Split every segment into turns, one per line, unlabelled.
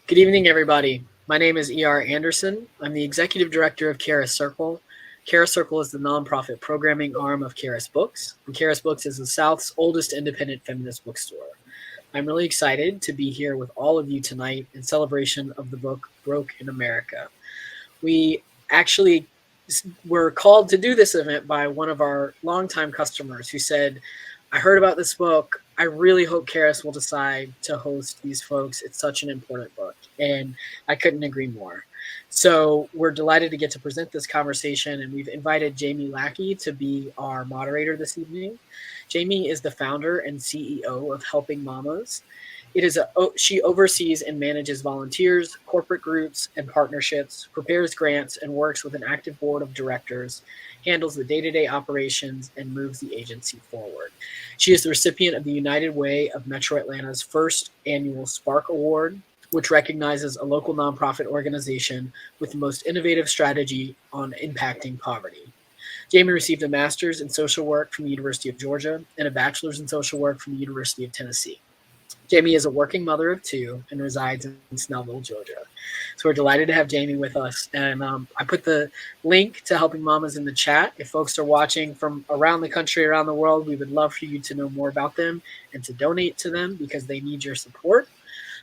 Good evening, everybody. My name is E.R. Anderson. I'm the Executive Director of Charis Circle. Charis Circle is the nonprofit programming arm of Charis Books, and Charis Books is the South's oldest independent feminist bookstore. I'm really excited to be here with all of you tonight in celebration of the book Broke in America. We actually were called to do this event by one of our longtime customers who said, I heard about this book. I really hope Charis will decide to host these folks. It's such an important book. And I couldn't agree more. So we're delighted to get to present this conversation, and we've invited Jamie Lackey to be our moderator this evening. Jamie is the founder and CEO of Helping Mamas. She oversees and manages volunteers, corporate groups, and partnerships, prepares grants, and works with an active board of directors, handles the day-to-day operations, and moves the agency forward. She is the recipient of the United Way of Metro Atlanta's first annual Spark Award, which recognizes a local nonprofit organization with the most innovative strategy on impacting poverty. Jamie received a master's in social work from the University of Georgia and a bachelor's in social work from the University of Tennessee. Jamie is a working mother of two and resides in Snellville, Georgia. So we're delighted to have Jamie with us. And I put the link to Helping Mamas in the chat. If folks are watching from around the country, around the world, we would love for you to know more about them and to donate to them because they need your support.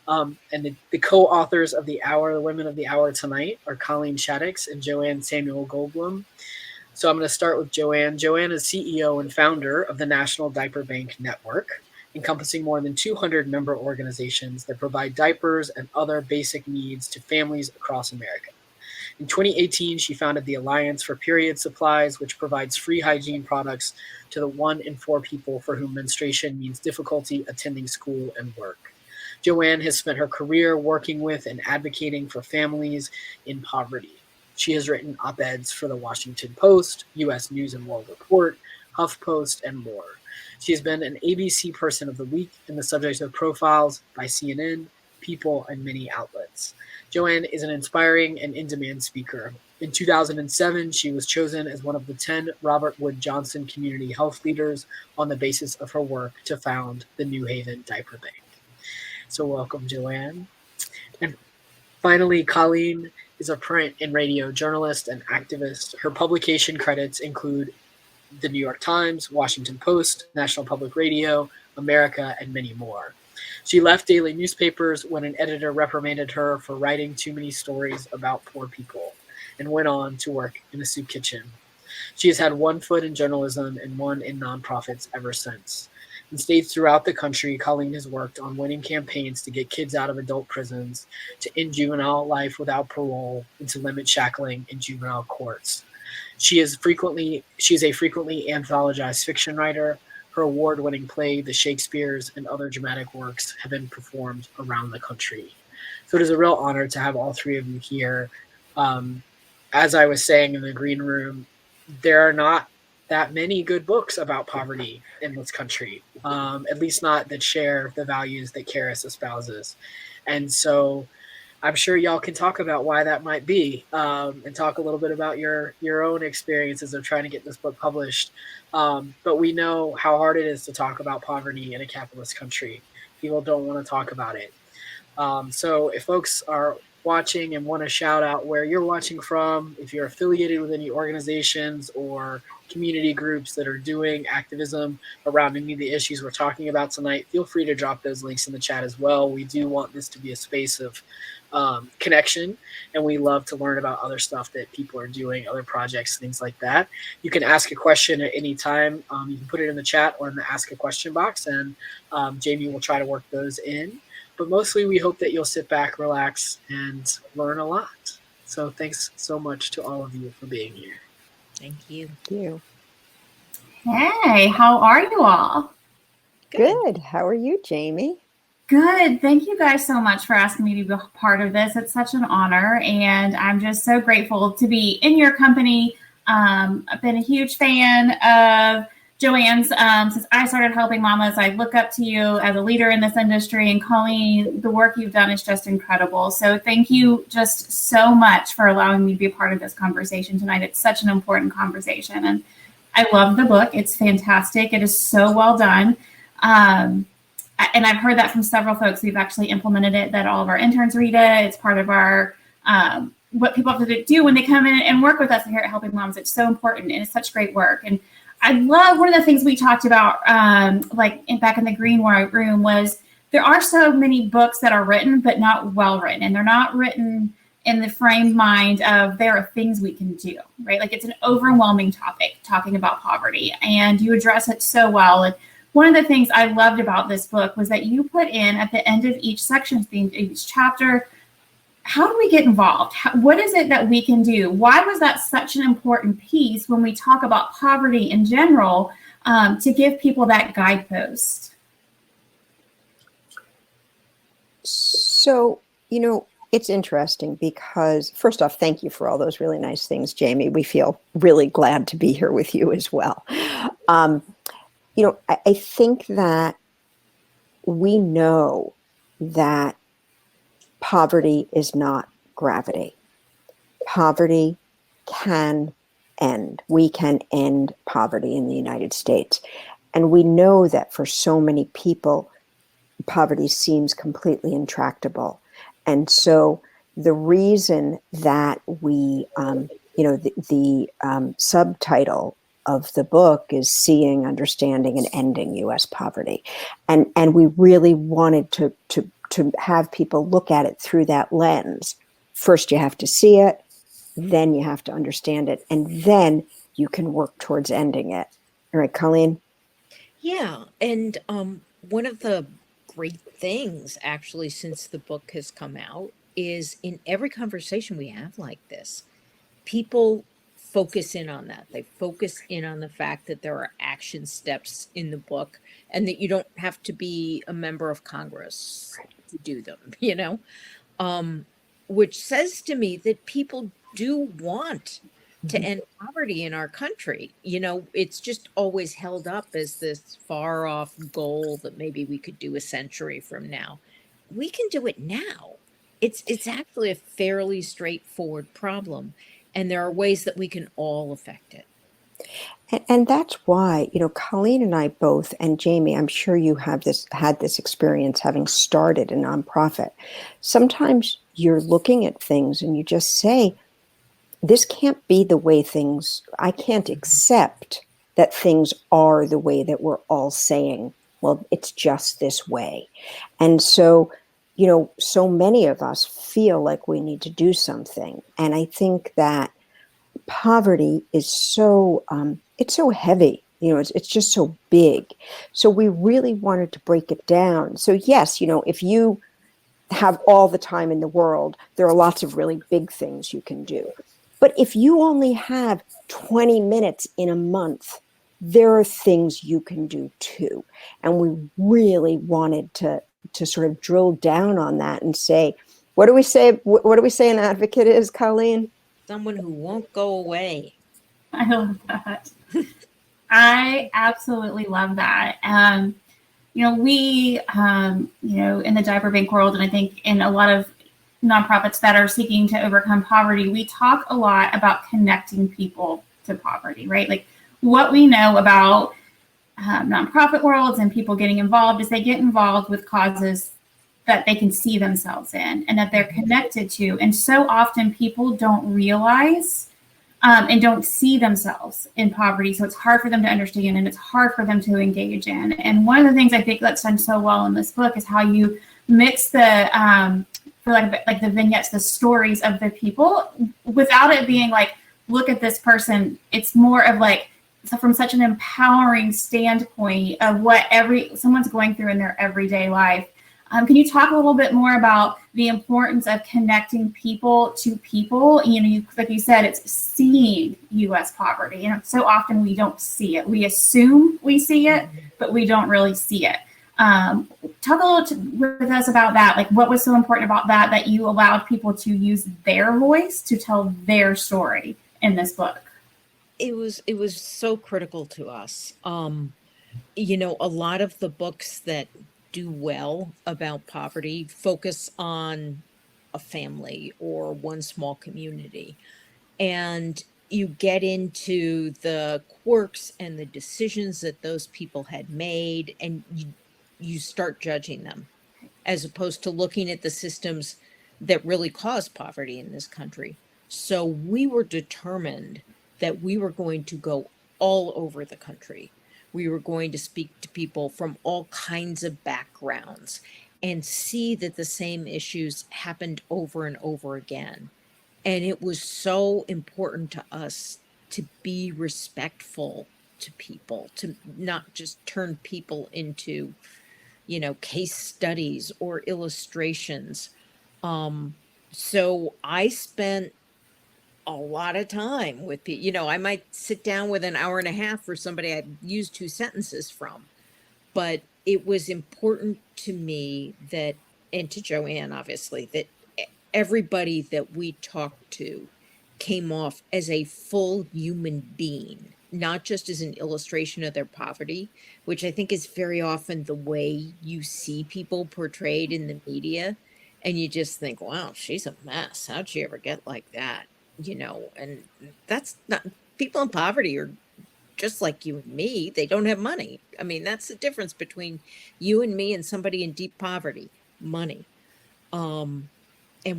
And the co-authors of the hour, the women of the hour tonight, are Colleen Shaddox and Joanne Samuel Goldblum. So I'm going to start with Joanne. Joanne is CEO and founder of the National Diaper Bank Network, encompassing more than 200 member organizations that provide diapers and other basic needs to families across America. In 2018, she founded the Alliance for Period Supplies, which provides free hygiene products to the 1 in 4 people for whom menstruation means difficulty attending school and work. Joanne has spent her career working with and advocating for families in poverty. She has written op-eds for the Washington Post, U.S. News and World Report, HuffPost, and more. She has been an ABC Person of the Week and the subject of profiles by CNN, People, and many outlets. Joanne is an inspiring and in-demand speaker. In 2007, she was chosen as one of the 10 Robert Wood Johnson Community Health Leaders on the basis of her work to found the New Haven Diaper Bank. So welcome, Joanne. And finally, Colleen is a print and radio journalist and activist. Her publication credits include the New York Times, Washington Post, National Public Radio, America, and many more. She left daily newspapers when an editor reprimanded her for writing too many stories about poor people and went on to work in a soup kitchen. She has had one foot in journalism and one in nonprofits ever since. In states throughout the country, Colleen has worked on winning campaigns to get kids out of adult prisons, to end juvenile life without parole, and to limit shackling in juvenile courts. She is a frequently anthologized fiction writer. Her award-winning play, The Shakespeares, and other dramatic works have been performed around the country. So it is a real honor to have all three of you here. As I was saying in the green room, there are not that many good books about poverty in this country, at least not that share the values that Charis espouses. And so I'm sure y'all can talk about why that might be, and talk a little bit about your own experiences of trying to get this book published. But we know how hard it is to talk about poverty in a capitalist country. People don't want to talk about it. So if folks are watching and want to shout out where you're watching from, if you're affiliated with any organizations or community groups that are doing activism around any of the issues we're talking about tonight, feel free to drop those links in the chat as well. We do want this to be a space of connection, and we love to learn about other stuff that people are doing, other projects, things like that. You can ask a question at any time. You can put it in the chat or in the ask a question box, and Jamie will try to work those in. But mostly we hope that you'll sit back, relax, and learn a lot. So thanks so much to all of you for being here.
Thank you.
Thank you.
Hey, how are you all?
Good. How are you, Jamie?
Good. Thank you guys so much for asking me to be a part of this. It's such an honor, and I'm just so grateful to be in your company. I've been a huge fan of Joanne's since I started Helping Mamas. I look up to you as a leader in this industry, and Colleen, the work you've done is just incredible. So thank you just so much for allowing me to be a part of this conversation tonight. It's such an important conversation, and I love the book. It's fantastic. It is so well done. and I've heard that from several folks. We've actually implemented it, that all of our interns read it. It's part of our what people have to do when they come in and work with us here at Helping Moms. It's so important, and it's such great work. And I love one of the things we talked about, back in the green room, was there are so many books that are written, but not well written, and they're not written in the framed mind of there are things we can do, right? Like, it's an overwhelming topic, talking about poverty, and you address it so well. And one of the things I loved about this book was that you put in at the end of each section, each chapter, how do we get involved? What is it that we can do? Why was that such an important piece when we talk about poverty in general, to give people that guidepost?
So, it's interesting because, first off, thank you for all those really nice things, Jamie. We feel really glad to be here with you as well. I think that we know that poverty is not gravity. Poverty can end. We can end poverty in the United States. And we know that for so many people, poverty seems completely intractable. And so the reason that we, the subtitle of the book is Seeing, Understanding, and Ending U.S. Poverty. And we really wanted to have people look at it through that lens. First, you have to see it, then you have to understand it, and then you can work towards ending it. All right, Colleen?
Yeah, and one of the great things, actually, since the book has come out, is in every conversation we have like this, people focus in on that. They focus in on the fact that there are action steps in the book, and that you don't have to be a member of Congress to do them, which says to me that people do want to end poverty in our country. It's just always held up as this far off goal that maybe we could do a century from now. We can do it now. It's actually a fairly straightforward problem, and there are ways that we can all affect it.
And that's why, Colleen and I both, and Jamie, I'm sure you have had this experience having started a nonprofit. Sometimes you're looking at things and you just say, this can't be the way I can't accept that things are the way that we're all saying, well, it's just this way. And so, so many of us feel like we need to do something. And I think that poverty is so, it's so heavy, it's just so big. So we really wanted to break it down. So yes, if you have all the time in the world, there are lots of really big things you can do. But if you only have 20 minutes in a month, there are things you can do too. And we really wanted to sort of drill down on that and say, what do we say an advocate is, Colleen?
Someone who won't go away.
I love that. I absolutely love that. We, in the diaper bank world, and I think in a lot of nonprofits that are seeking to overcome poverty, we talk a lot about connecting people to poverty, right? Like, what we know about nonprofit worlds and people getting involved is they get involved with causes that they can see themselves in and that they're connected to. And so often people don't realize and don't see themselves in poverty. So it's hard for them to understand, and it's hard for them to engage in. And one of the things I think that's done so well in this book is how you mix the, for like the vignettes, the stories of the people, without it being like, look at this person. It's more of like, so from such an empowering standpoint of what someone's going through in their everyday life. Can you talk a little bit more about the importance of connecting people to people? Like you said, it's seeing U.S. poverty. So often we don't see it. We assume we see it, but we don't really see it. Talk a little with us about that. Like, what was so important about that you allowed people to use their voice to tell their story in this book?
It was so critical to us. A lot of the books that do well about poverty focus on a family or one small community. And you get into the quirks and the decisions that those people had made, and you start judging them, as opposed to looking at the systems that really cause poverty in this country. So we were determined that we were going to go all over the country. We were going to speak to people from all kinds of backgrounds and see that the same issues happened over and over again. And it was so important to us to be respectful to people, to not just turn people into, case studies or illustrations. So I spent a lot of time with people. I might sit down with an hour and a half for somebody I'd used 2 sentences from, but it was important to me that, and to Joanne, obviously, that everybody that we talked to came off as a full human being, not just as an illustration of their poverty, which I think is very often the way you see people portrayed in the media. And you just think, wow, she's a mess. How'd she ever get like that? And that's not, people in poverty are just like you and me. They don't have money. I mean, that's the difference between you and me and somebody in deep poverty: money. And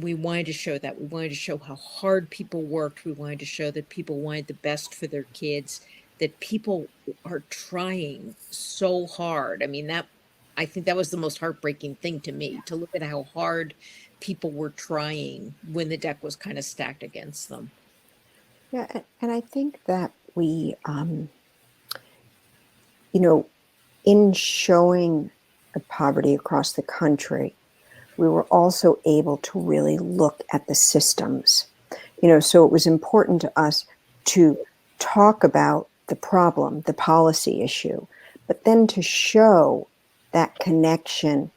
we wanted to show that. We wanted to show how hard people worked. We wanted to show that people wanted the best for their kids, that people are trying so hard. I mean, I think that was the most heartbreaking thing to me, to look at how hard people were trying when the deck was kind of stacked against them.
Yeah, and I think that we, in showing the poverty across the country, we were also able to really look at the systems. So it was important to us to talk about the problem, the policy issue, but then to show that connection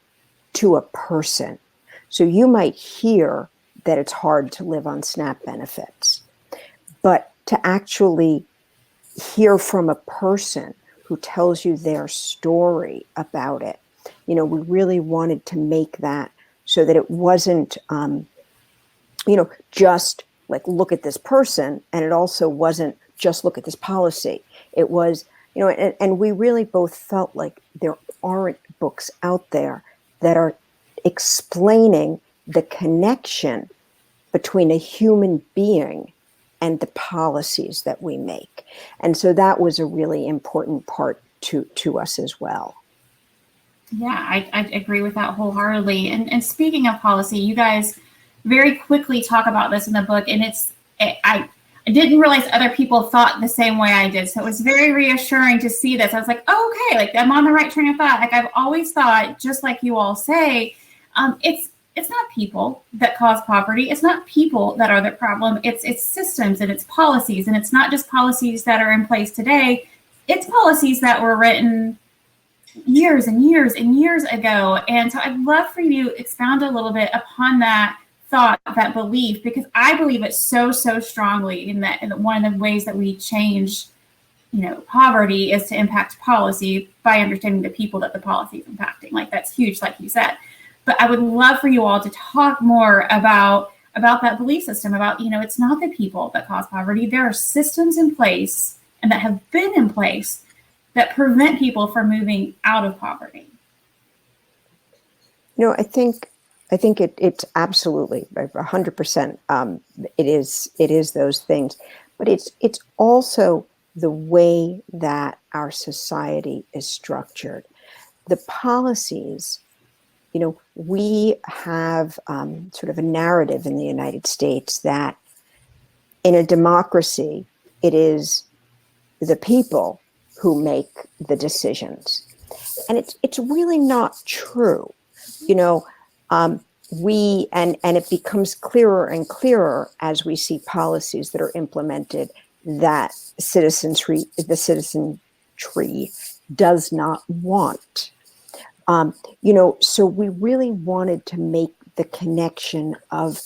to a person. So you might hear that it's hard to live on SNAP benefits, but to actually hear from a person who tells you their story about it, we really wanted to make that so that it wasn't, just like, look at this person, and it also wasn't just look at this policy. It was, and we really both felt like there aren't books out there that are explaining the connection between a human being and the policies that we make. And so that was a really important part to us as well.
Yeah, I agree with that wholeheartedly. And speaking of policy, you guys very quickly talk about this in the book, and I didn't realize other people thought the same way I did. So it was very reassuring to see this. I was like, oh, okay, like I'm on the right train of thought. Like I've always thought, just like you all say, it's not people that cause poverty. It's not people that are the problem. It's systems and it's policies, and it's not just policies that are in place today. It's policies that were written years and years and years ago. And so I'd love for you to expound a little bit upon that thought, that belief, because I believe it so strongly in that one of the ways that we change, poverty is to impact policy by understanding the people that the policy is impacting. Like that's huge, like you said. But I would love for you all to talk more about that belief system, about, it's not the people that cause poverty. There are systems in place and that have been in place that prevent people from moving out of poverty.
I think it's absolutely 100%. It is those things, but it's also the way that our society is structured. The policies, we have sort of a narrative in the United States that in a democracy, it is the people who make the decisions. And it's really not true. We and it becomes clearer and clearer as we see policies that are implemented that the citizenry does not want. So we really wanted to make the connection of,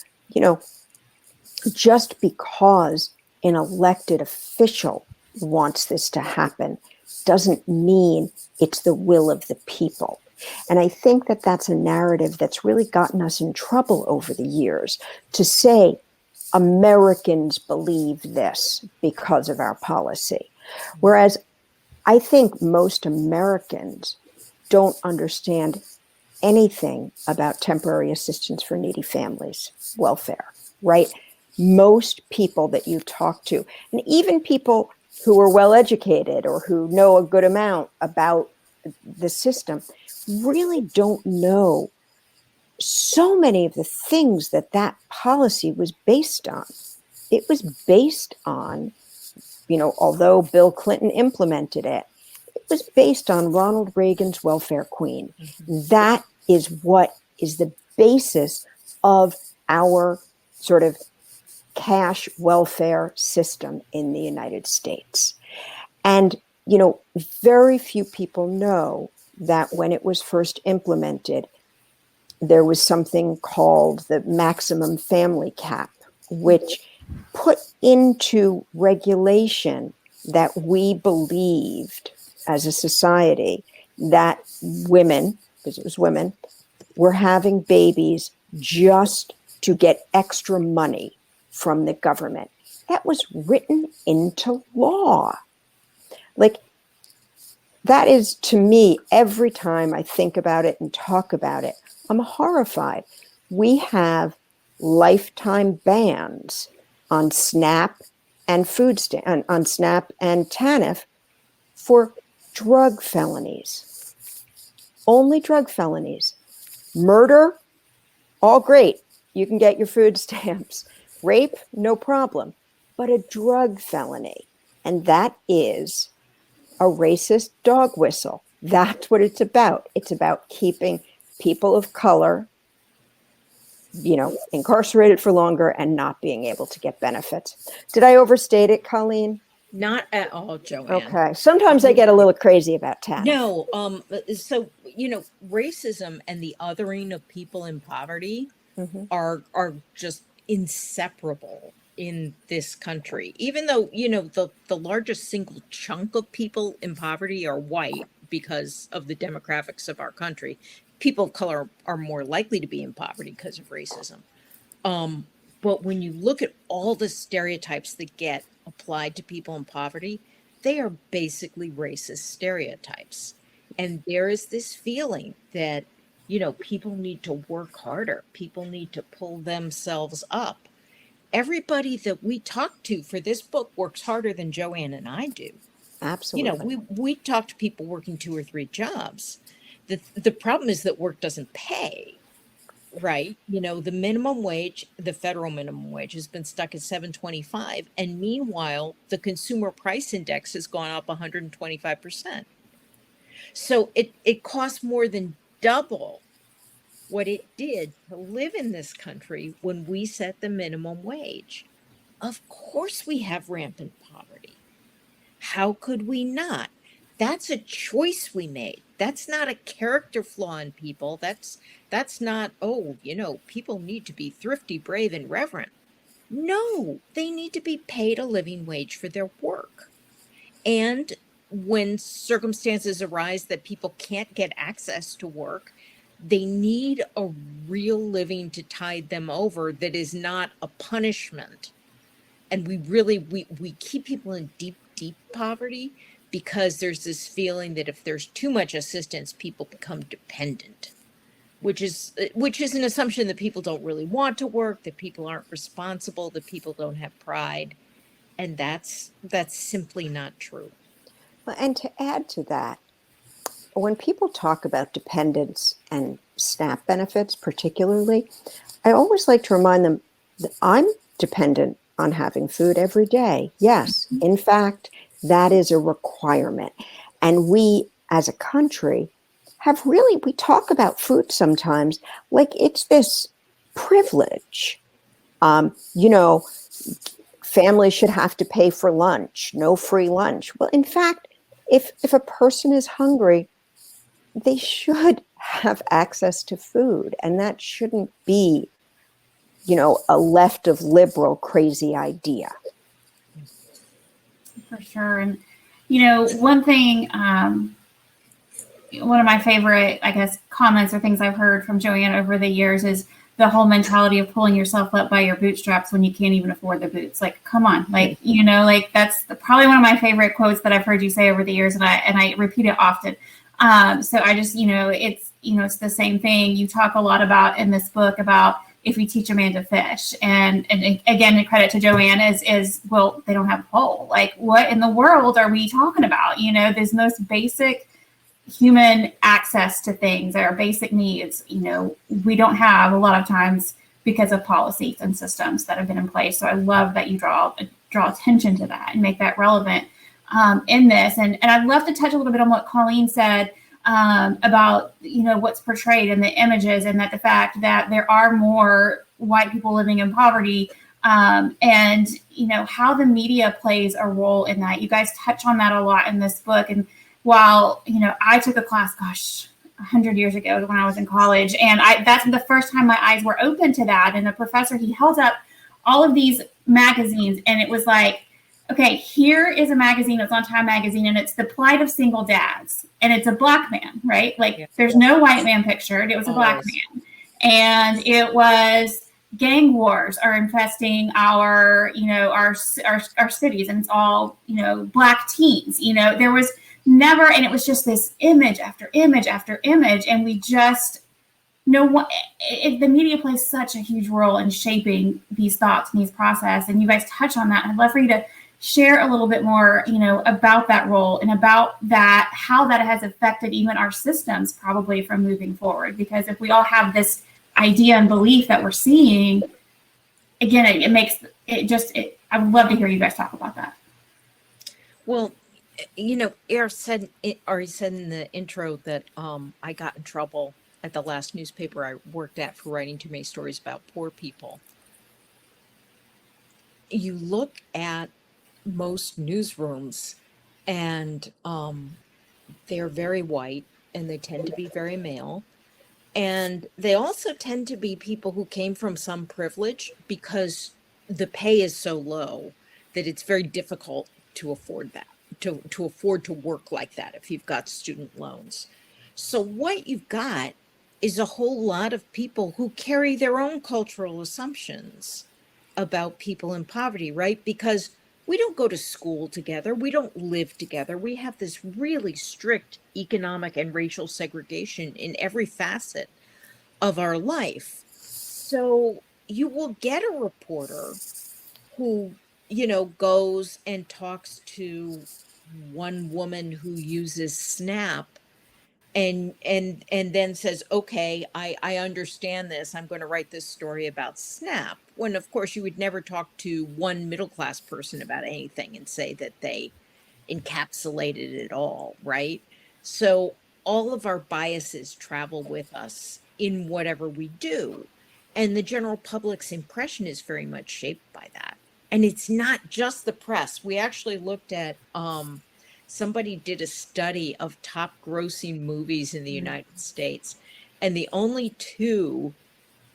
just because an elected official wants this to happen doesn't mean it's the will of the people. And I think that that's a narrative that's really gotten us in trouble over the years, to say Americans believe this because of our policy. Whereas I think most Americans don't understand anything about temporary assistance for needy families welfare, right? Most people that you talk to, and even people who are well educated or who know a good amount about the system, really don't know so many of the things that that policy was based on. It was based on, although Bill Clinton implemented it, it was based on Ronald Reagan's welfare queen. That is what is the basis of our sort of cash welfare system in the United States. And, very few people know that when it was first implemented, there was something called the maximum family cap, which put into regulation that we believed as a society that women, because it was women, were having babies just to get extra money from the government. That was written into law. Like, that is, to me, every time I think about it and talk about it, I'm horrified. We have lifetime bans on SNAP and on SNAP and TANF for drug felonies. Only drug felonies. Murder, all great. You can get your food stamps. Rape, no problem. But a drug felony, and that is a racist dog whistle. That's what it's about. It's about keeping people of color, incarcerated for longer and not being able to get benefits. Did I overstate it, Colleen?
Not at all, Joanne.
Okay. Sometimes I get a little crazy about TANF.
No, so racism and the othering of people in poverty are just inseparable in this country. Even though, the largest single chunk of people in poverty are white because of the demographics of our country. People of color are more likely to be in poverty because of racism. But when you look at all the stereotypes that get applied to people in poverty, they are basically racist stereotypes. And there is this feeling that, people need to work harder. People need to pull themselves up. Everybody that we talk to for this book works harder than Joanne and I do.
Absolutely.
We talk to people working 2 or 3 jobs. The problem is that work doesn't pay, right? The minimum wage, the federal minimum wage, has been stuck at $7.25, and meanwhile, the consumer price index has gone up 125%. So it costs more than double what it did to live in this country when we set the minimum wage. Of course we have rampant poverty. How could we not? That's a choice we made. That's not a character flaw in people. That's not, people need to be thrifty, brave, and reverent. No, they need to be paid a living wage for their work. And when circumstances arise that people can't get access to work, they need a real living to tide them over that is not a punishment. And we keep people in deep, deep poverty because there's this feeling that if there's too much assistance, people become dependent, which is an assumption that people don't really want to work, that people aren't responsible, that people don't have pride. And that's simply not true.
Well, and to add to that, when people talk about dependence and SNAP benefits particularly, I always like to remind them that I'm dependent on having food every day. Yes, in fact, that is a requirement. And we, as a country, we talk about food sometimes like it's this privilege. Families should have to pay for lunch, no free lunch. Well, in fact, if a person is hungry, they should have access to food. And that shouldn't be, a left of liberal crazy idea.
For sure. And, one thing, one of my favorite, I guess, comments or things I've heard from Joanne over the years is the whole mentality of pulling yourself up by your bootstraps when you can't even afford the boots. Like, come on, that's probably one of my favorite quotes that I've heard you say over the years. And I repeat it often. So I just, it's the same thing. You talk a lot about in this book about if we teach a man to fish, and again, the credit to Joanne is well, they don't have a pole. Like, what in the world are we talking about? This most basic human access to things, our basic needs, we don't have a lot of times because of policies and systems that have been in place. So I love that you draw attention to that and make that relevant in this. And I'd love to touch a little bit on what Colleen said about, what's portrayed in the images, and that the fact that there are more white people living in poverty, and, how the media plays a role in that. You guys touch on that a lot in this book. And while, I took a class, 100 years ago when I was in college, and that's the first time my eyes were open to that. And the professor, he held up all of these magazines, and it was like, okay, here is a magazine. It's on Time magazine, and it's the plight of single dads, and it's a black man, right? Like, there's no white man pictured. It was a black man, and it was gang wars are infesting our cities, and it's all, black teens. There was never, and it was just this image after image after image, and we just know what the media plays such a huge role in shaping these thoughts and these process. And you guys touch on that. I'd love for you to share a little bit more, about that role and about that, how that has affected even our systems probably from moving forward. Because if we all have this idea and belief that we're seeing, again, it makes it just, I would love to hear you guys talk about that.
Well, Ari said in the intro that I got in trouble at the last newspaper I worked at for writing too many stories about poor people. You look at most newsrooms, and they're very white, and they tend to be very male. And they also tend to be people who came from some privilege, because the pay is so low that it's very difficult to afford that, to afford to work like that if you've got student loans. So what you've got is a whole lot of people who carry their own cultural assumptions about people in poverty, right? Because we don't go to school together. We don't live together. We have this really strict economic and racial segregation in every facet of our life. So you will get a reporter who, goes and talks to one woman who uses Snap, and then says, okay, I understand this. I'm going to write this story about Snap. When, of course, you would never talk to one middle-class person about anything and say that they encapsulated it all, right? So all of our biases travel with us in whatever we do. And the general public's impression is very much shaped by that. And it's not just the press. We actually looked at... somebody did a study of top grossing movies in the United States, and the only two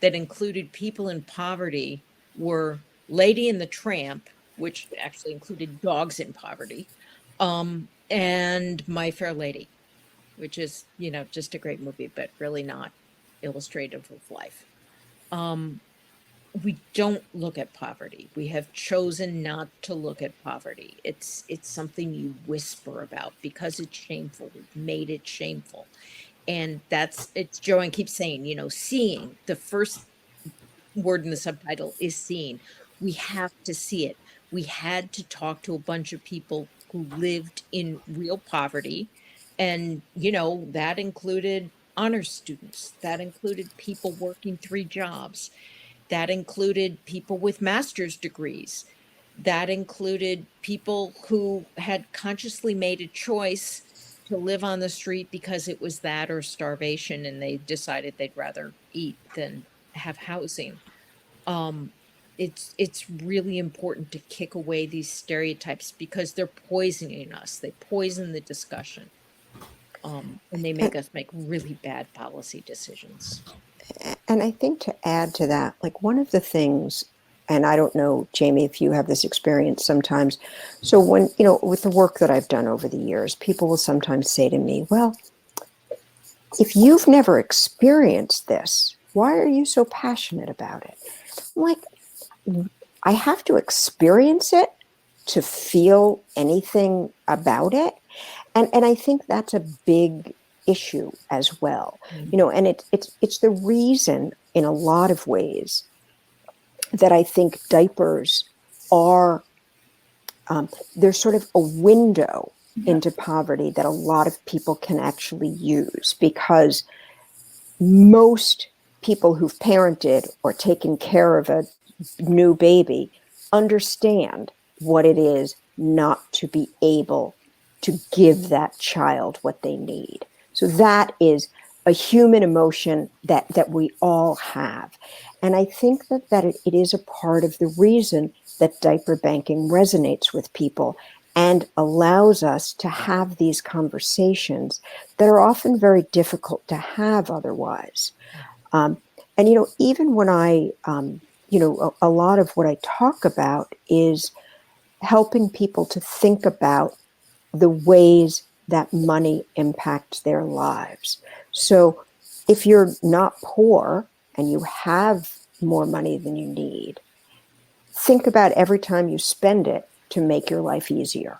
that included people in poverty were Lady and the Tramp, which actually included dogs in poverty, and My Fair Lady, which is, just a great movie, but really not illustrative of life. We don't look at poverty. We have chosen not to look at poverty. It's something you whisper about because it's shameful. We've made it shameful. And it's Joanne keeps saying, seeing. The first word in the subtitle is seeing. We have to see it. We had to talk to a bunch of people who lived in real poverty. And, that included honor students. That included people working 3 jobs. That included people with master's degrees. That included people who had consciously made a choice to live on the street because it was that or starvation, and they decided they'd rather eat than have housing. It's really important to kick away these stereotypes because they're poisoning us. They poison the discussion, and they make us make really bad policy decisions.
And I think to add to that, like one of the things, and I don't know, Jamie, if you have this experience sometimes. So when, with the work that I've done over the years, people will sometimes say to me, well, if you've never experienced this, why are you so passionate about it? I'm like, I have to experience it to feel anything about it. And I think that's a big issue as well. And it's the reason in a lot of ways that I think diapers are, they're sort of a window into poverty that a lot of people can actually use, because most people who've parented or taken care of a new baby understand what it is not to be able to give that child what they need. So that is a human emotion that we all have. And I think that it is a part of the reason that diaper banking resonates with people and allows us to have these conversations that are often very difficult to have otherwise. And, even when I, a lot of what I talk about is helping people to think about the ways that money impacts their lives. So if you're not poor and you have more money than you need, think about every time you spend it to make your life easier.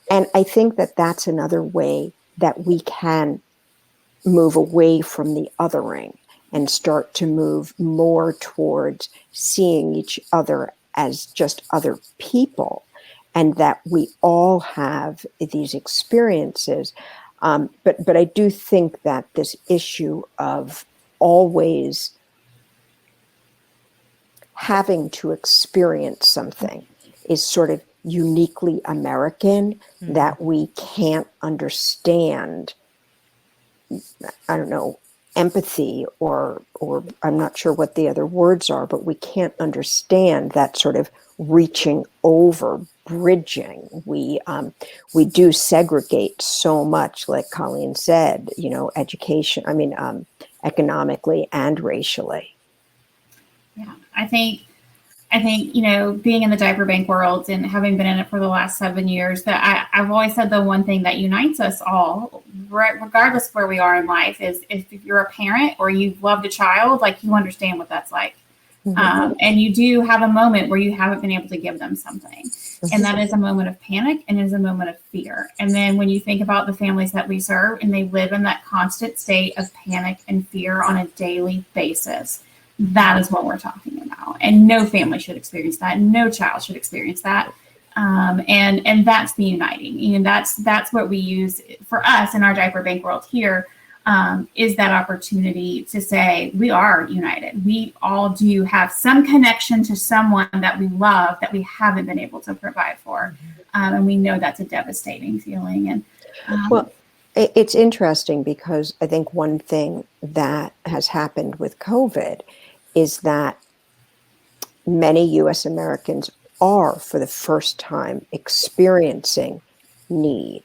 And I think that that's another way that we can move away from the othering and start to move more towards seeing each other as just other people, and that we all have these experiences. But I do think that this issue of always having to experience something is sort of uniquely American, that we can't understand, I don't know, empathy or I'm not sure what the other words are, but we can't understand that sort of reaching over, bridging. We do segregate so much, like Colleen said, education, economically and racially.
Yeah, I think, being in the diaper bank world and having been in it for the last 7 years, that I've always said the one thing that unites us all, regardless of where we are in life, is if you're a parent or you've loved a child, like, you understand what that's like. And you do have a moment where you haven't been able to give them something. And that is a moment of panic and is a moment of fear. And then when you think about the families that we serve and they live in that constant state of panic and fear on a daily basis, that is what we're talking about. And no family should experience that. No child should experience that. And that's the uniting. And that's what we use for us in our diaper bank world here, is that opportunity to say we are united. We all do have some connection to someone that we love that we haven't been able to provide for. And we know that's a devastating feeling. And
well, it's interesting because I think one thing that has happened with COVID is that many U.S. Americans are, for the first time, experiencing need,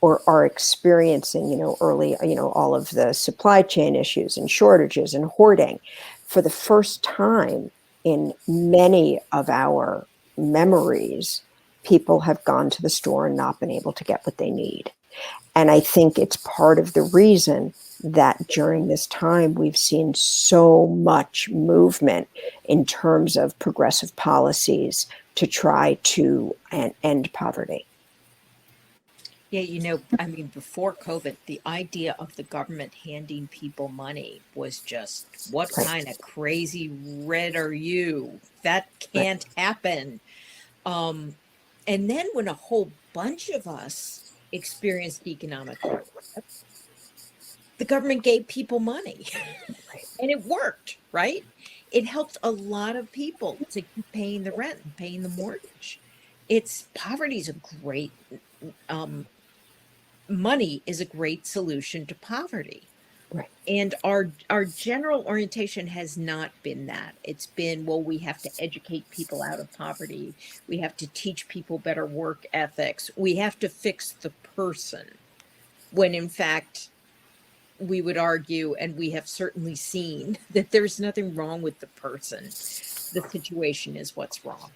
or are experiencing, early, all of the supply chain issues and shortages and hoarding. For the first time in many of our memories, people have gone to the store and not been able to get what they need. And I think it's part of the reason that during this time we've seen so much movement in terms of progressive policies to try to end poverty.
Yeah, before COVID, the idea of the government handing people money was just, what kind of crazy red are you? That can't happen. And then when a whole bunch of us experienced economic hardship, the government gave people money and it worked, right? It helped a lot of people to keep paying the rent and paying the mortgage. Poverty is a great, money is a great solution to poverty.
Right.
And our general orientation has not been that. It's been, well, we have to educate people out of poverty. We have to teach people better work ethics. We have to fix the person, when in fact, we would argue, and we have certainly seen, that there's nothing wrong with the person. The situation is what's wrong.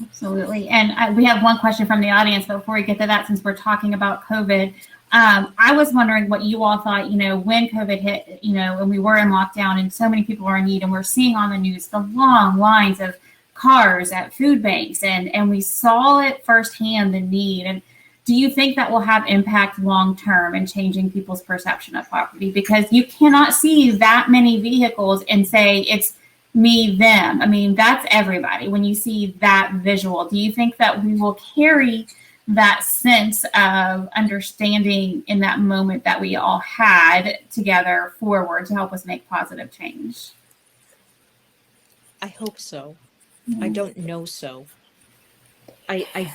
Absolutely. And we have one question from the audience, but before we get to that, since we're talking about COVID, I was wondering what you all thought, when COVID hit, and we were in lockdown and so many people are in need, and we're seeing on the news the long lines of cars at food banks, and we saw it firsthand, the need. And do you think that will have impact long term in changing people's perception of poverty? Because you cannot see that many vehicles and say it's me, them. I mean, that's everybody. When you see that visual, do you think that we will carry that sense of understanding in that moment that we all had together forward to help us make positive change?
I hope so. I don't know so. I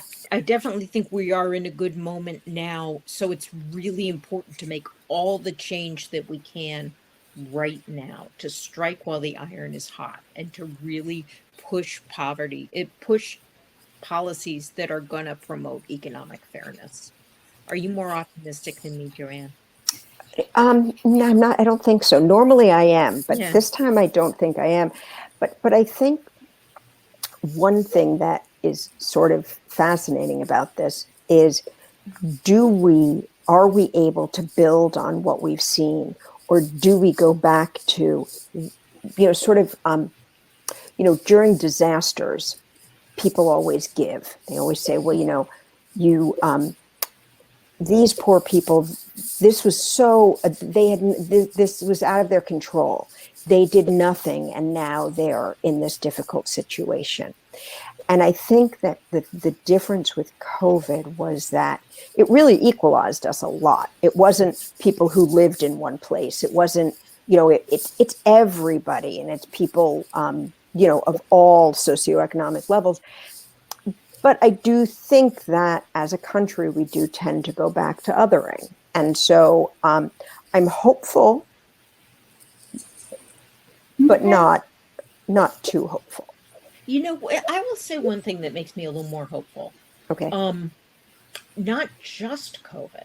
definitely think we are in a good moment now. So it's really important to make all the change that we can right now, to strike while the iron is hot, and to really push push policies that are going to promote economic fairness. Are you more optimistic than me, Joanne?
No, I'm not. I don't think so. Normally I am, but
Yeah.
this time I don't think I am. But I think one thing that is sort of fascinating about this is, are we able to build on what we've seen, or do we go back to, sort of, during disasters, people always give. They always say, well, you these poor people, this was so, this was out of their control. They did nothing, and now they're in this difficult situation. And I think that the difference with COVID was that it really equalized us a lot. It wasn't people who lived in one place. It wasn't, it's everybody, and it's people, of all socioeconomic levels. But I do think that as a country, we do tend to go back to othering. And so I'm hopeful, but not too hopeful.
I will say one thing that makes me a little more hopeful.
Okay.
Not just COVID,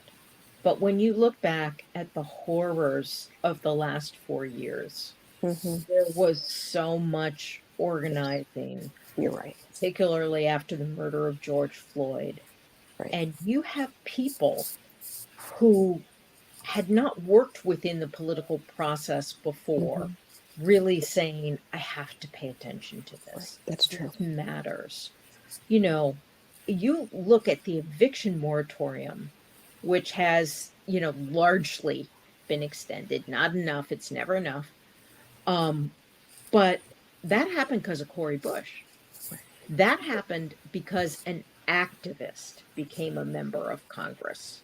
but when you look back at the horrors of the last 4 years, there was so much organizing.
You're right.
Particularly after the murder of George Floyd.
Right.
And you have people who had not worked within the political process before really saying, I have to pay attention to this.
Right. That's true.
This matters. You look at the eviction moratorium, which has, largely been extended. Not enough. It's never enough. But that happened because of Cori Bush. That happened because an activist became a member of Congress.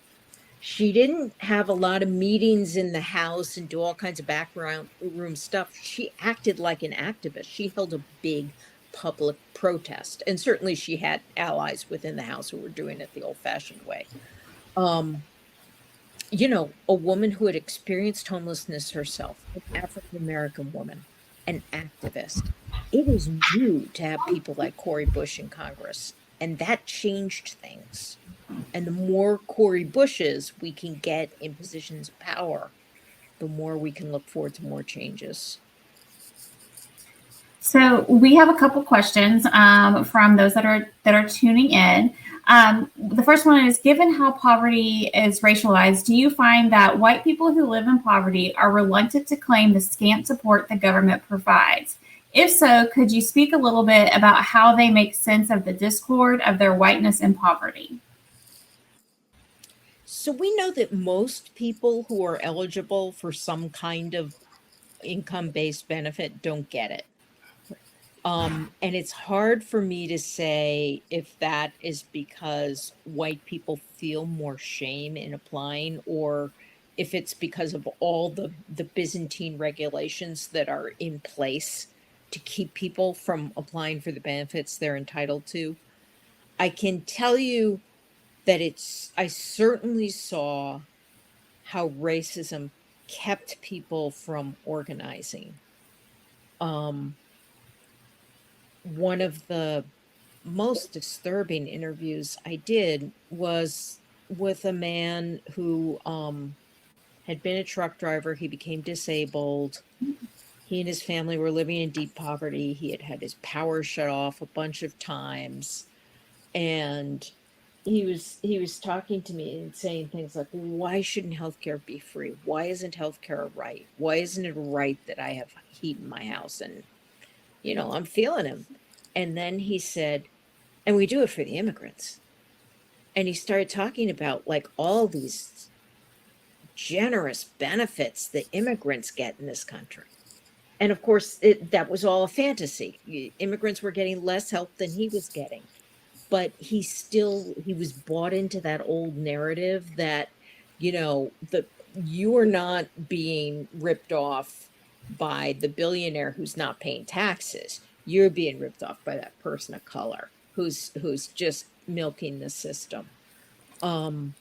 She didn't have a lot of meetings in the House and do all kinds of background room stuff. She acted like an activist. She held a big public protest. And certainly she had allies within the House who were doing it the old-fashioned way. A woman who had experienced homelessness herself, an African-American woman, an activist. It is new to have people like Cori Bush in Congress, and that changed things. And the more Cori Bushes we can get in positions of power, the more we can look forward to more changes.
So we have a couple questions from those that are tuning in. The first one is, given how poverty is racialized, do you find that white people who live in poverty are reluctant to claim the scant support the government provides? If so, could you speak a little bit about how they make sense of the discord of their whiteness and poverty?
So we know that most people who are eligible for some kind of income-based benefit don't get it. And it's hard for me to say if that is because white people feel more shame in applying, or if it's because of all the Byzantine regulations that are in place to keep people from applying for the benefits they're entitled to. I can tell you that I certainly saw how racism kept people from organizing. One of the most disturbing interviews I did was with a man who had been a truck driver. He became disabled. He and his family were living in deep poverty. He had had his power shut off a bunch of times. And he was talking to me and saying things like, why shouldn't healthcare be free? Why isn't healthcare a right? Why isn't it a right that I have heat in my house? And, I'm feeling him. And then he said, and we do it for the immigrants. And he started talking about like all these generous benefits that immigrants get in this country. And of course, that was all a fantasy. Immigrants were getting less help than he was getting. But he was bought into that old narrative that, you are not being ripped off by the billionaire who's not paying taxes. You're being ripped off by that person of color who's just milking the system. Um,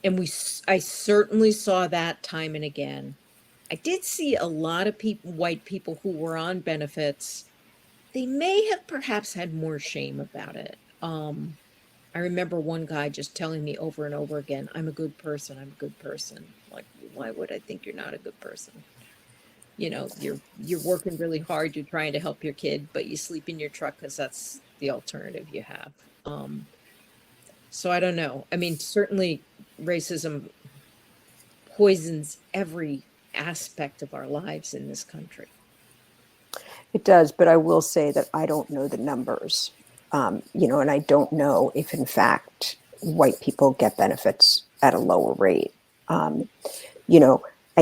and I certainly saw that time and again. I did see a lot of white people who were on benefits. They may have perhaps had more shame about it. I remember one guy just telling me over and over again, I'm a good person. I'm a good person. Like, why would I think you're not a good person? You're working really hard. You're trying to help your kid, but you sleep in your truck because that's the alternative you have. So I don't know. I mean, certainly racism poisons every aspect of our lives in this country.
It does, but I will say that I don't know the numbers, and I don't know if, in fact, white people get benefits at a lower rate. I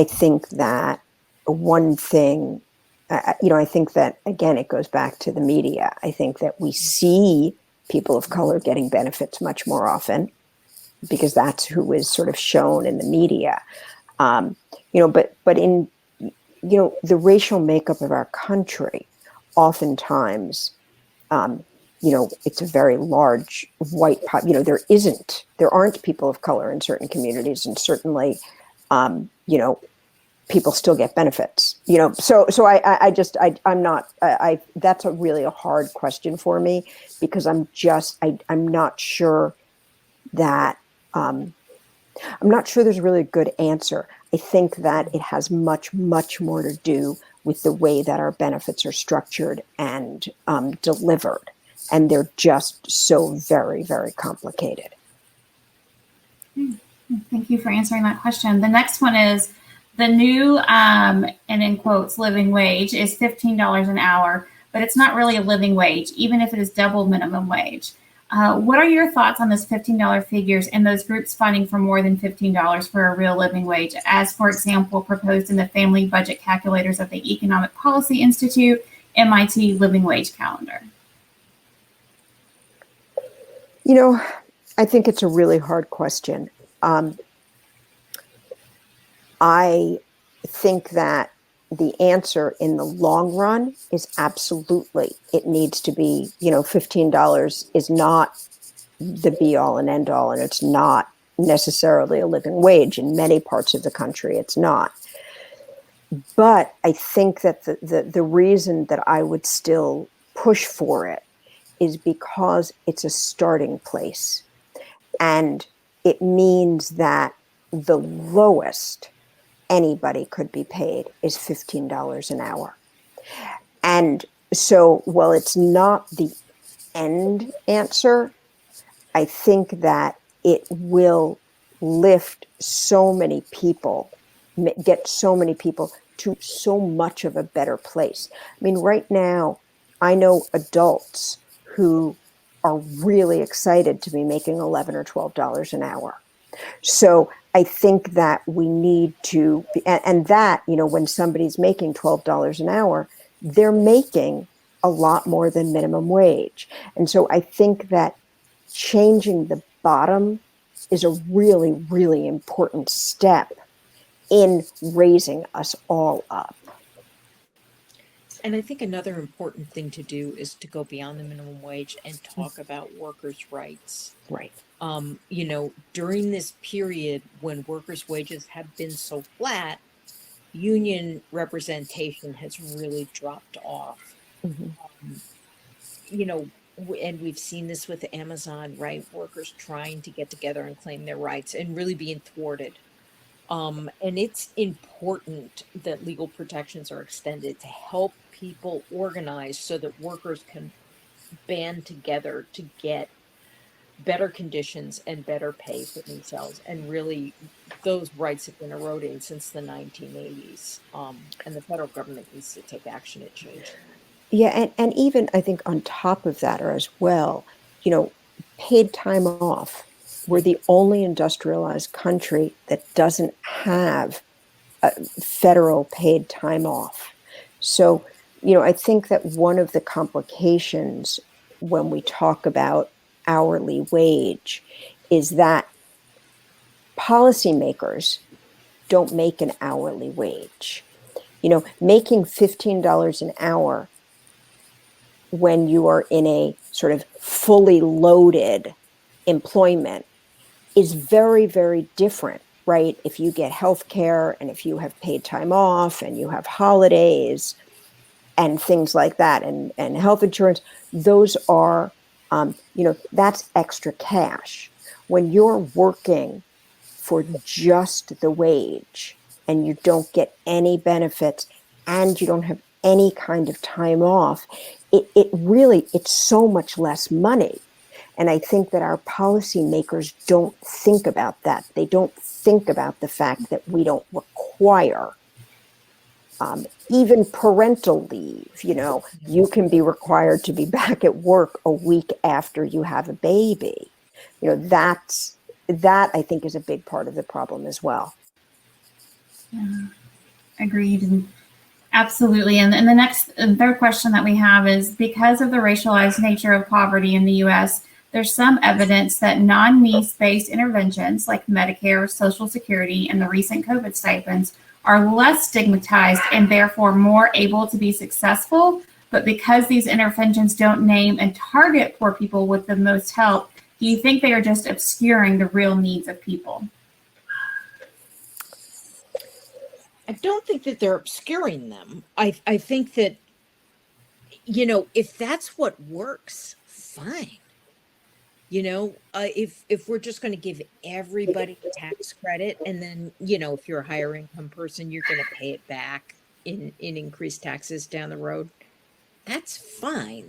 think that one thing, I think that, again, it goes back to the media. I think that we see people of color getting benefits much more often because that's who is sort of shown in the media. But in the racial makeup of our country, oftentimes, it's a very large white there aren't people of color in certain communities, and certainly, people still get benefits, so I'm not, that's really a hard question for me because I'm not sure that, I'm not sure there's really a good answer. I think that it has much, much more to do with the way that our benefits are structured and delivered. And they're just so very, very complicated.
Thank you for answering that question. The next one is the new, and in quotes, living wage is $15 an hour, but it's not really a living wage, even if it is double minimum wage. What are your thoughts on this $15 figures and those groups fighting for more than $15 for a real living wage, as, for example, proposed in the Family Budget Calculators of the Economic Policy Institute, MIT Living Wage Calendar?
I think it's a really hard question. I think that the answer in the long run is absolutely, it needs to be, $15 is not the be all and end all, and it's not necessarily a living wage. In many parts of the country, it's not. But I think that the reason that I would still push for it is because it's a starting place. And it means that the lowest anybody could be paid is $15 an hour. And so while it's not the end answer, I think that it will lift so many people, get so many people to so much of a better place. I mean, right now, I know adults who are really excited to be making $11 or $12 an hour. So I think that we need to, and that, when somebody's making $12 an hour, they're making a lot more than minimum wage. And so I think that changing the bottom is a really, really important step in raising us all up.
And I think another important thing to do is to go beyond the minimum wage and talk about workers' rights.
Right.
During this period when workers' wages have been so flat, union representation has really dropped off.
Mm-hmm.
And we've seen this with Amazon, right? Workers trying to get together and claim their rights and really being thwarted. And it's important that legal protections are extended to help people organize so that workers can band together to get better conditions and better pay for themselves. And really, those rights have been eroding since the 1980s. And the federal government needs to take action to change.
Yeah, and even I think on top of that, or as well, paid time off. We're the only industrialized country that doesn't have federal paid time off. So, I think that one of the complications when we talk about hourly wage is that policymakers don't make an hourly wage. Making $15 an hour when you are in a sort of fully loaded employment is very, very different, right? If you get health care and if you have paid time off and you have holidays and things like that, and health insurance, those are, that's extra cash. When you're working for just the wage and you don't get any benefits and you don't have any kind of time off, it's so much less money. And I think that our policymakers don't think about that. They don't think about the fact that we don't require even parental leave. You can be required to be back at work a week after you have a baby. That I think is a big part of the problem as well.
Yeah, agreed. And absolutely. And the third question that we have is, because of the racialized nature of poverty in the U.S., there's some evidence that non-needs-based interventions like Medicare, Social Security, and the recent COVID stipends are less stigmatized and therefore more able to be successful. But because these interventions don't name and target poor people with the most help, do you think they are just obscuring the real needs of people?
I don't think that they're obscuring them. I think that, if that's what works, fine. If we're just going to give everybody tax credit, and then, if you're a higher income person, you're going to pay it back in increased taxes down the road, that's fine.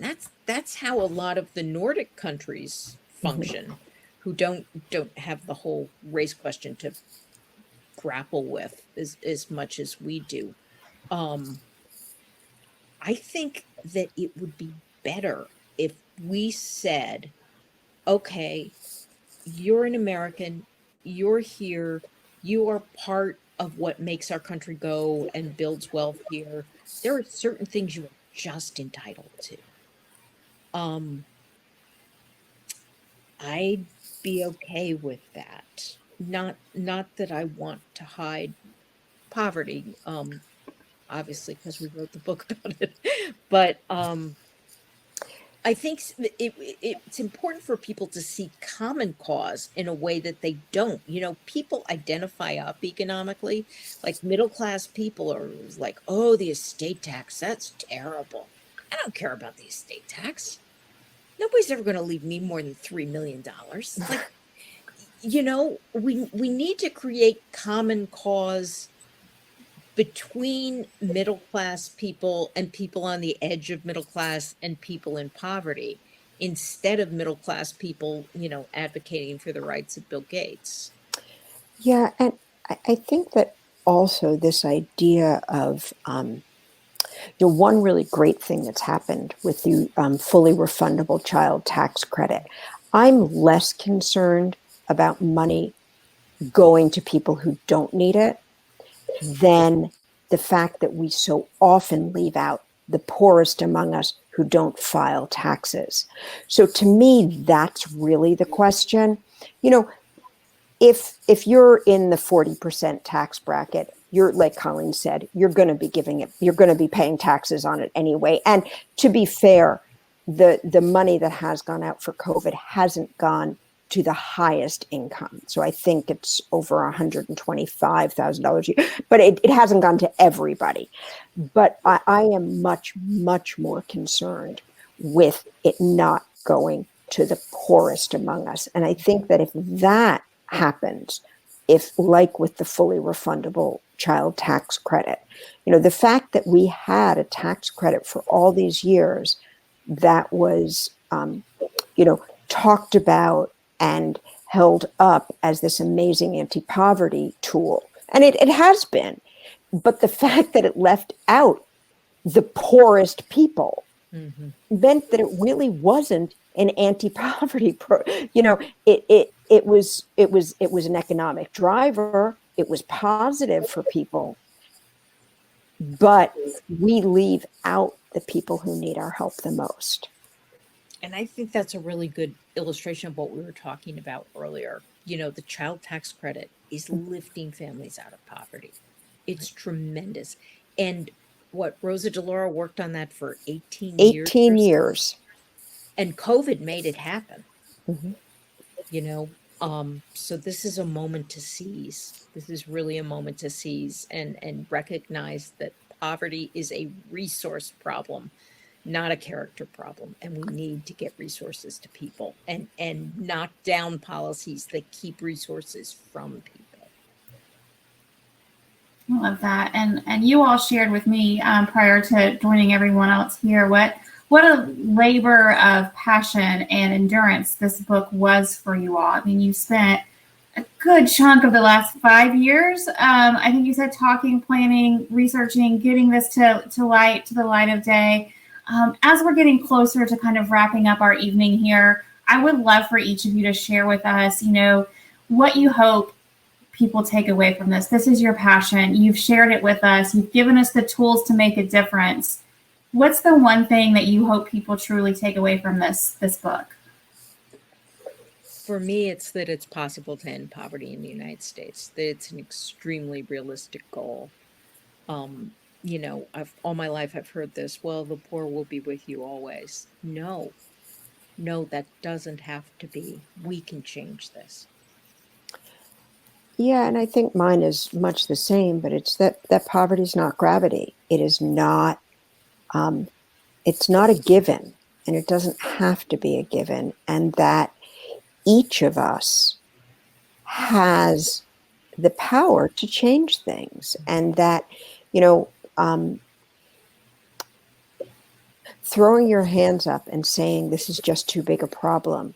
That's how a lot of the Nordic countries function, who don't have the whole race question to grapple with as much as we do. I think that it would be better if we said, okay, you're an American, you're here, you are part of what makes our country go and builds wealth here. There are certain things you are just entitled to. I'd be okay with that. Not that I want to hide poverty, obviously, because we wrote the book about it, but I think it's important for people to see common cause in a way that they don't. People identify up economically, like middle class people are like, oh, the estate tax, that's terrible. I don't care about the estate tax. Nobody's ever going to leave me more than $3 million. Like, we need to create common cause between middle class people and people on the edge of middle class and people in poverty, instead of middle class people, advocating for the rights of Bill Gates.
Yeah, and I think that also this idea of one really great thing that's happened with the fully refundable child tax credit. I'm less concerned about money going to people who don't need it than the fact that we so often leave out the poorest among us who don't file taxes. So to me, that's really the question. If you're in the 40% tax bracket, you're, like Colleen said, you're going to be paying taxes on it anyway. And to be fair, the money that has gone out for COVID hasn't gone to the highest income. So I think it's over $125,000 a year, but it hasn't gone to everybody. But I am much, much more concerned with it not going to the poorest among us. And I think that if that happens, if like with the fully refundable child tax credit, the fact that we had a tax credit for all these years that was, talked about and held up as this amazing anti-poverty tool. And it has been. But the fact that it left out the poorest people meant that it really wasn't an anti-poverty it was an economic driver. It was positive for people, but we leave out the people who need our help the most.
And I think that's a really good illustration of what we were talking about earlier. You know, the child tax credit is lifting families out of poverty. It's tremendous. And what Rosa DeLauro worked on that for 18 years.
18 years.
And COVID made it happen.
Mm-hmm.
You know, so this is a moment to seize. This is really a moment to seize and recognize that poverty is a resource problem, not a character problem. And we need to get resources to people and knock down policies that keep resources from people.
I love that. And you all shared with me prior to joining everyone else here what a labor of passion and endurance this book was for you all. I mean, you spent a good chunk of the last 5 years. I think you said talking, planning, researching, getting this to the light of day. As we're getting closer to kind of wrapping up our evening here, I would love for each of you to share with us, you know, what you hope people take away from this. This is your passion. You've shared it with us. You've given us the tools to make a difference. What's the one thing that you hope people truly take away from this book?
For me, it's that it's possible to end poverty in the United States. That it's an extremely realistic goal. You know, all my life I've heard this, well, the poor will be with you always. No, that doesn't have to be. We can change this.
Yeah, and I think mine is much the same, but it's that poverty is not gravity. It is not, it's not a given, and it doesn't have to be a given, and that each of us has the power to change things, and that, you know, throwing your hands up and saying this is just too big a problem,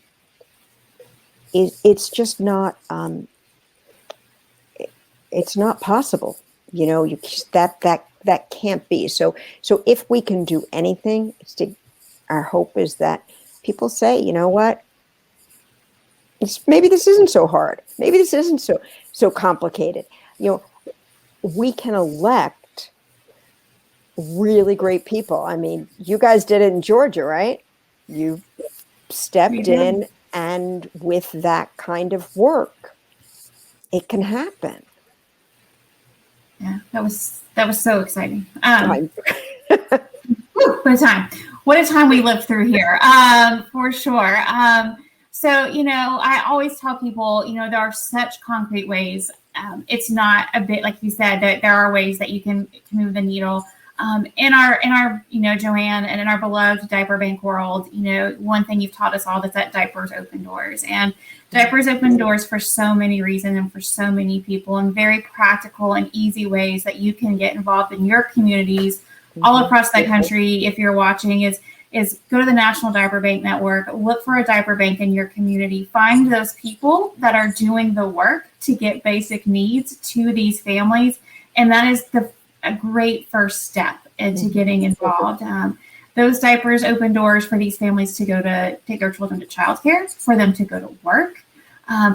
it's just not, it's not possible. You know, that can't be. So if we can do anything, our hope is that people say, you know what, maybe this isn't so hard. Maybe this isn't so complicated. You know, we can elect really great people. I mean, you guys did it in Georgia, right? You stepped in, and with that kind of work, it can happen.
Yeah, that was so exciting. What a time we lived through here, for sure. So, you know, I always tell people, you know, there are such concrete ways. It's not a bit, like you said, that there are ways that you can move the needle. In our, you know, Joanne, and in our beloved diaper bank world, you know, one thing you've taught us all is that diapers open doors, and diapers open doors for so many reasons and for so many people, in very practical and easy ways that you can get involved in your communities all across the country. If you're watching, is go to the National Diaper Bank Network, look for a diaper bank in your community, find those people that are doing the work to get basic needs to these families, and that is a great first step into getting involved. Those diapers open doors for these families to go to take their children to childcare, for them to go to work,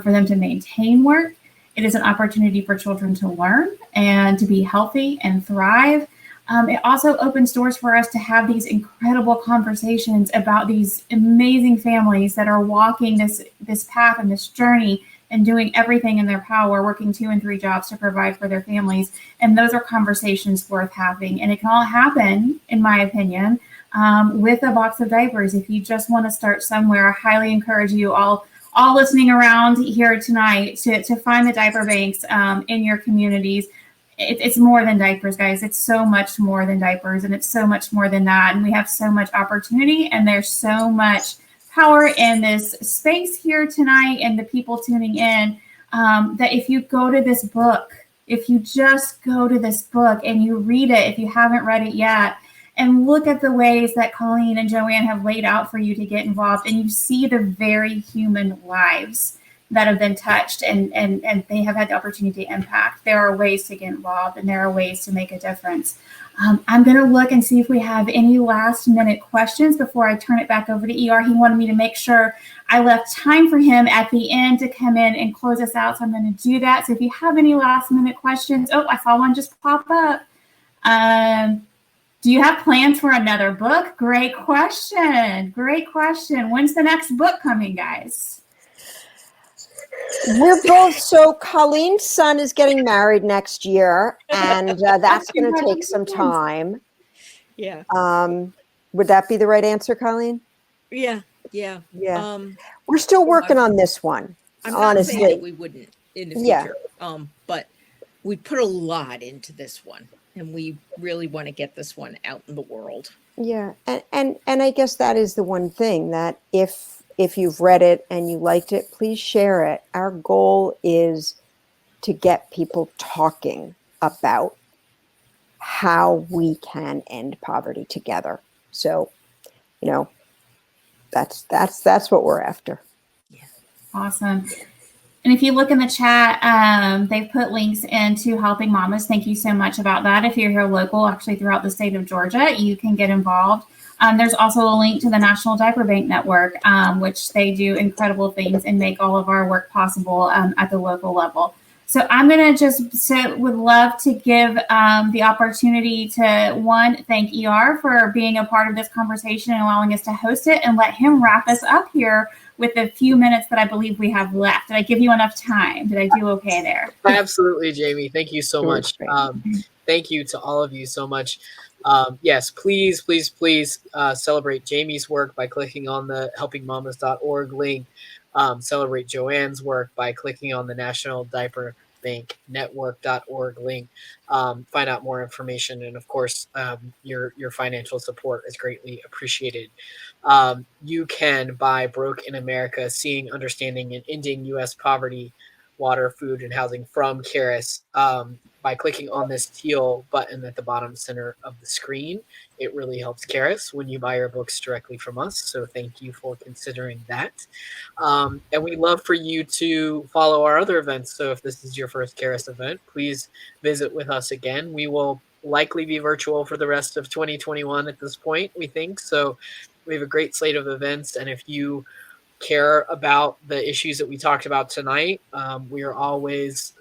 for them to maintain work. It is an opportunity for children to learn and to be healthy and thrive. It also opens doors for us to have these incredible conversations about these amazing families that are walking this path and this journey and doing everything in their power, working 2 and 3 jobs to provide for their families. And those are conversations worth having. And it can all happen, in my opinion, with a box of diapers. If you just want to start somewhere, I highly encourage you all listening around here tonight to find the diaper banks in your communities. It's more than diapers, guys. It's so much more than diapers, and it's so much more than that. And we have so much opportunity, and there's so much power in this space here tonight, and the people tuning in, that if you go to this book, if you just go to this book and you read it, if you haven't read it yet, and look at the ways that Colleen and Joanne have laid out for you to get involved, and you see the very human lives that have been touched and they have had the opportunity to impact. There are ways to get involved, and there are ways to make a difference. I'm going to look and see if we have any last minute questions before I turn it back over to ER. He wanted me to make sure I left time for him at the end to come in and close us out. So I'm going to do that. So if you have any last minute questions, oh, I saw one just pop up. Do you have plans for another book? Great question. Great question. When's the next book coming, guys?
We're both, so Colleen's son is getting married next year, and that's going to take some time.
Yeah.
Would that be the right answer, Colleen?
Yeah.
Yeah. We're still working on this one.
I'm
honestly.
not saying that we wouldn't in the future. But we put a lot into this one, and we really want to get this one out in the world.
Yeah. And I guess that is the one thing, that if you've read it and you liked it, please share it. Our goal is to get people talking about how we can end poverty together. So, that's what we're after.
Yeah.
Awesome. And if you look in the chat, they've put links into Helping Mamas. Thank you so much about that. If you're here local, actually throughout the state of Georgia, you can get involved. There's also a link to the National Diaper Bank Network, which they do incredible things and make all of our work possible at the local level. So I'm going to would love to give the opportunity to, one, thank ER for being a part of this conversation and allowing us to host it, and let him wrap us up here with the few minutes that I believe we have left. Did I give you enough time? Did I do okay there?
Absolutely, Jamie. Thank you so much. Thank you to all of you so much. Yes, please celebrate Jamie's work by clicking on the helpingmamas.org link. Celebrate Joanne's work by clicking on the National Diaper Bank Network.org link. Find out more information, and of course, your financial support is greatly appreciated. You can buy Broke in America: Seeing, Understanding, and Ending U.S. Poverty, Water, Food, and Housing from Charis by clicking on this teal button at the bottom center of the screen. It really helps Charis when you buy your books directly from us, so thank you for considering that. And we'd love for you to follow our other events. So if this is your first Charis event, please visit with us again. We will likely be virtual for the rest of 2021 at this point, we think. So we have a great slate of events, and if you care about the issues that we talked about tonight, we are always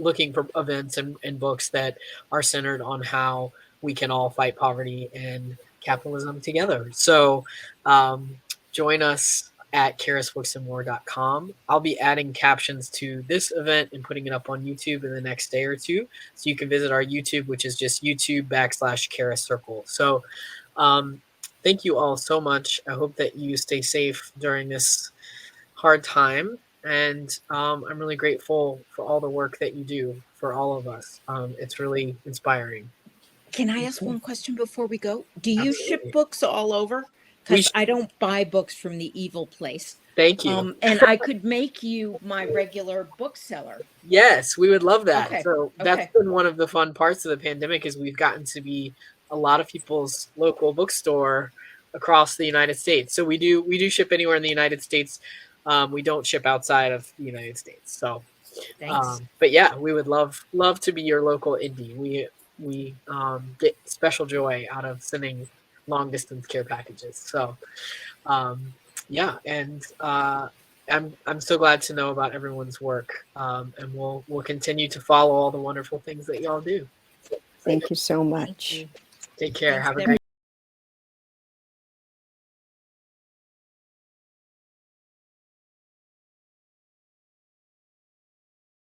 looking for events and books that are centered on how we can all fight poverty and capitalism together. So join us at charisbooksandmore.com. I'll be adding captions to this event and putting it up on YouTube in the next day or two. So you can visit our YouTube, which is just YouTube.com/Charis Circle. So thank you all so much. I hope that you stay safe during this hard time. And I'm really grateful for all the work that you do for all of us. It's really inspiring.
Can I ask one question before we go? Do you ship books all over? Because I don't buy books from the evil place.
Thank you.
And I could make you my regular bookseller.
Yes, we would love that.
Okay.
So that's been one of the fun parts of the pandemic, is we've gotten to be a lot of people's local bookstore across the United States. So we do ship anywhere in the United States. We don't ship outside of the United States. So, but yeah, we would love to be your local indie. We get special joy out of sending long distance care packages. So, yeah, and I'm so glad to know about everyone's work, and we'll continue to follow all the wonderful things that y'all do.
Thank you so much.
Take care. Have a great